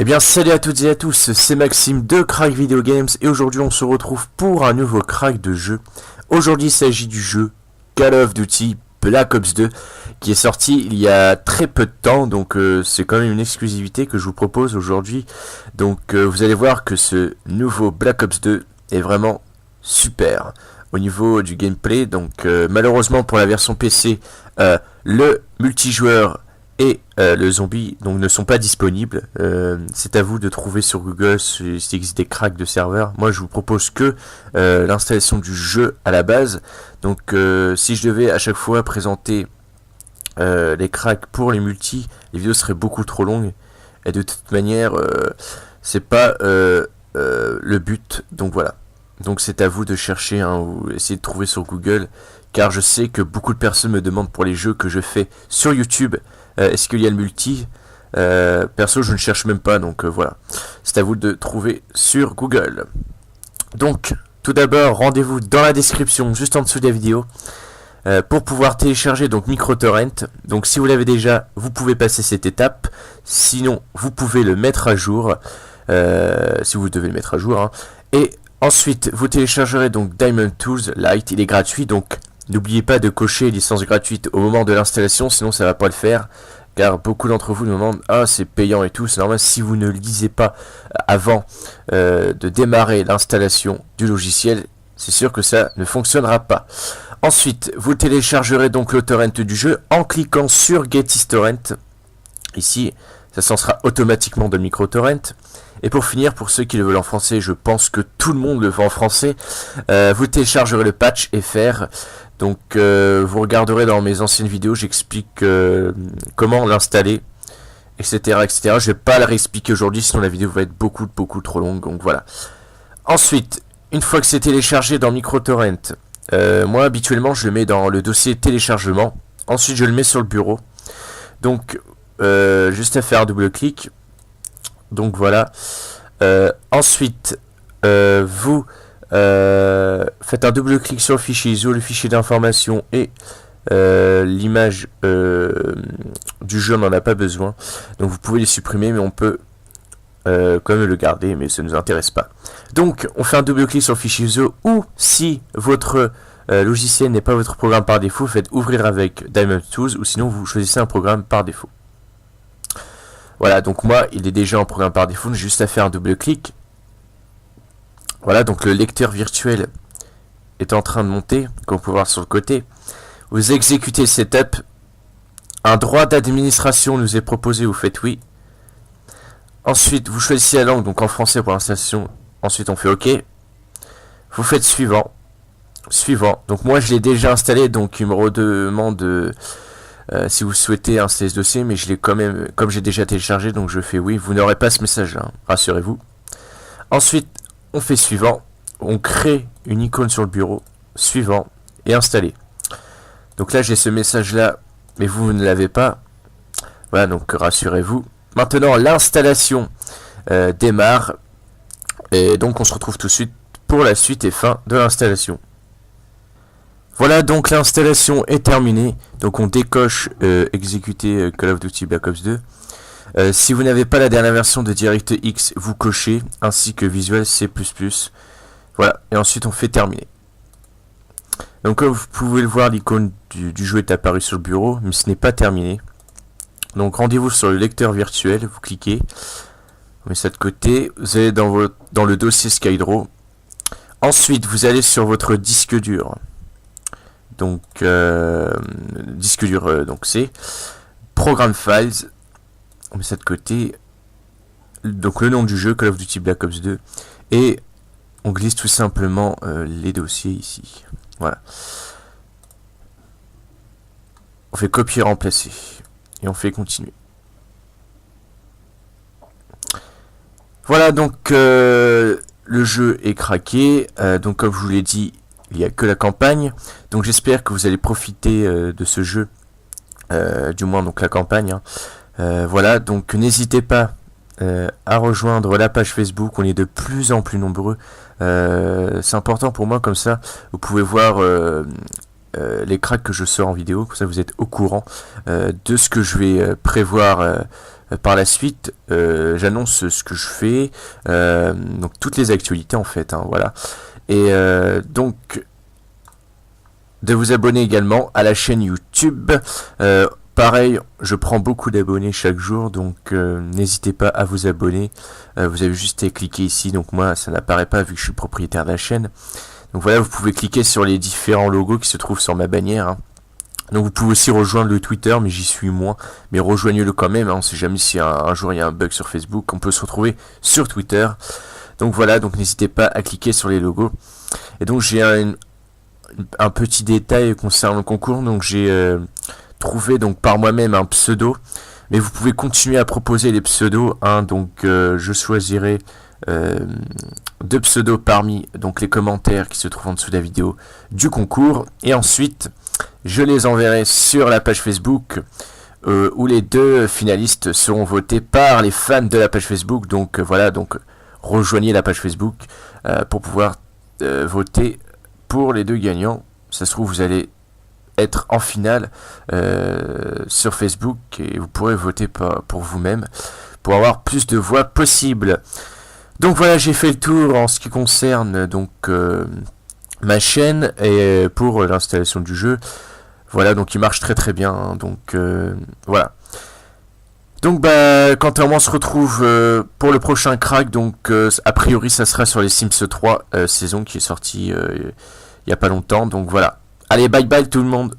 Eh bien salut à toutes et à tous, c'est Maxime de Crack Video Games et aujourd'hui on se retrouve pour un nouveau crack de jeu. Aujourd'hui il s'agit du jeu Call of Duty Black Ops 2 qui est sorti il y a très peu de temps, donc c'est quand même une exclusivité que je vous propose aujourd'hui. Donc vous allez voir que ce nouveau Black Ops 2 est vraiment super au niveau du gameplay. Donc malheureusement pour la version PC, le multijoueur et le zombie donc ne sont pas disponibles. C'est à vous de trouver sur Google s'il existe des cracks de serveurs. Moi je vous propose que l'installation du jeu à la base. Donc si je devais à chaque fois présenter les cracks pour les multi, les vidéos seraient beaucoup trop longues et de toute manière c'est pas le but. Donc voilà, donc c'est à vous de chercher ou essayer de trouver sur Google, car je sais que beaucoup de personnes me demandent pour les jeux que je fais sur YouTube, est-ce qu'il y a le multi. Perso je ne cherche même pas, donc voilà, c'est à vous de trouver sur Google. Donc tout d'abord rendez-vous dans la description juste en dessous de la vidéo pour pouvoir télécharger donc MicroTorrent. Donc si vous l'avez déjà, vous pouvez passer cette étape, sinon vous pouvez le mettre à jour, si vous devez le mettre à jour, hein. Et ensuite vous téléchargerez donc Diamond Tools Lite, il est gratuit, donc n'oubliez pas de cocher licence gratuite au moment de l'installation, sinon ça va pas le faire, car beaucoup d'entre vous nous demandent ah c'est payant et tout. C'est normal, si vous ne lisez pas avant de démarrer l'installation du logiciel, c'est sûr que ça ne fonctionnera pas. Ensuite vous téléchargerez donc le torrent du jeu en cliquant sur Get This Torrent. Ici ça s'en sera automatiquement de MicroTorrent. Et pour finir, pour ceux qui le veulent en français, je pense que tout le monde le veut en français, vous téléchargerez le patch FR. Donc vous regarderez dans mes anciennes vidéos, j'explique comment l'installer, etc., etc. Je vais pas le réexpliquer aujourd'hui, sinon la vidéo va être beaucoup trop longue, donc voilà. Ensuite, une fois que c'est téléchargé dans MicroTorrent, moi habituellement je le mets dans le dossier téléchargement. Ensuite je le mets sur le bureau. Donc juste à faire un double clic. Donc voilà. Ensuite vous faites un double clic sur le fichier ISO, le fichier d'information, et l'image du jeu on n'en a pas besoin, donc vous pouvez les supprimer, mais on peut quand même le garder, mais ça ne nous intéresse pas. Donc on fait un double clic sur le fichier ISO, ou si votre logiciel n'est pas votre programme par défaut, faites ouvrir avec Diamond Tools, ou sinon vous choisissez un programme par défaut. Voilà, donc moi il est déjà en programme par défaut, j'ai juste à faire un double clic. Voilà, donc le lecteur virtuel est en train de monter, comme vous pouvez voir sur le côté. Vous exécutez le setup. Un droit d'administration nous est proposé, vous faites oui. Ensuite, vous choisissez la langue, donc en français pour l'installation. Ensuite, on fait OK. Vous faites suivant. Suivant. Donc moi, je l'ai déjà installé, donc il me redemande si vous souhaitez installer ce dossier, mais je l'ai quand même, comme j'ai déjà téléchargé, donc je fais oui. Vous n'aurez pas ce message-là, hein, rassurez-vous. Ensuite, on fait suivant, on crée une icône sur le bureau, suivant, et installer. Donc là j'ai ce message là, mais vous ne l'avez pas. Voilà, donc rassurez-vous. Maintenant l'installation démarre, et donc on se retrouve tout de suite pour la suite et fin de l'installation. Voilà, donc l'installation est terminée. Donc on décoche exécuter Call of Duty Black Ops 2. Si vous n'avez pas la dernière version de DirectX, vous cochez, ainsi que Visual C++. Voilà, et ensuite on fait terminer. Donc comme vous pouvez le voir, l'icône du jeu est apparue sur le bureau, mais ce n'est pas terminé. Donc rendez-vous sur le lecteur virtuel, vous cliquez, on met ça de côté, vous allez dans le dossier SkyDraw. Ensuite vous allez sur votre disque dur. Donc disque dur, donc c'est Program Files. On met ça de côté, donc le nom du jeu, Call of Duty Black Ops 2, et on glisse tout simplement les dossiers ici. Voilà. On fait copier, remplacer, et on fait continuer. Voilà, donc le jeu est craqué, donc comme je vous l'ai dit, il n'y a que la campagne, donc j'espère que vous allez profiter de ce jeu, du moins donc la campagne, hein. Voilà, donc n'hésitez pas à rejoindre la page Facebook, on est de plus en plus nombreux, c'est important pour moi, comme ça vous pouvez voir les cracks que je sors en vidéo, comme ça vous êtes au courant de ce que je vais prévoir par la suite, j'annonce ce que je fais, donc toutes les actualités en fait, hein, voilà. Et donc de vous abonner également à la chaîne YouTube. Pareil, je prends beaucoup d'abonnés chaque jour, donc n'hésitez pas à vous abonner. Vous avez juste à cliquer ici, donc moi ça n'apparaît pas vu que je suis propriétaire de la chaîne. Donc voilà, vous pouvez cliquer sur les différents logos qui se trouvent sur ma bannière, hein. Donc vous pouvez aussi rejoindre le Twitter, mais j'y suis moins. Mais rejoignez-le quand même, hein. On sait jamais si un jour il y a un bug sur Facebook, on peut se retrouver sur Twitter. Donc voilà, donc n'hésitez pas à cliquer sur les logos. Et donc j'ai un petit détail concernant le concours, donc j'ai trouvé donc par moi-même un pseudo, mais vous pouvez continuer à proposer les pseudos, hein. Donc je choisirai 2 pseudos parmi donc les commentaires qui se trouvent en dessous de la vidéo du concours, et ensuite je les enverrai sur la page Facebook où les 2 finalistes seront votés par les fans de la page Facebook. Donc voilà, donc rejoignez la page Facebook pour pouvoir voter pour les 2 gagnants. Ça se trouve vous allez être en finale sur Facebook et vous pourrez voter pour vous-même pour avoir plus de voix possible. Donc voilà, j'ai fait le tour en ce qui concerne donc ma chaîne et pour l'installation du jeu. Voilà, donc il marche très très bien, hein. Donc voilà. Donc bah quant à moi on se retrouve pour le prochain crack. Donc a priori ça sera sur les Sims 3 saison qui est sortie il y a pas longtemps. Donc voilà. Allez, bye bye tout le monde.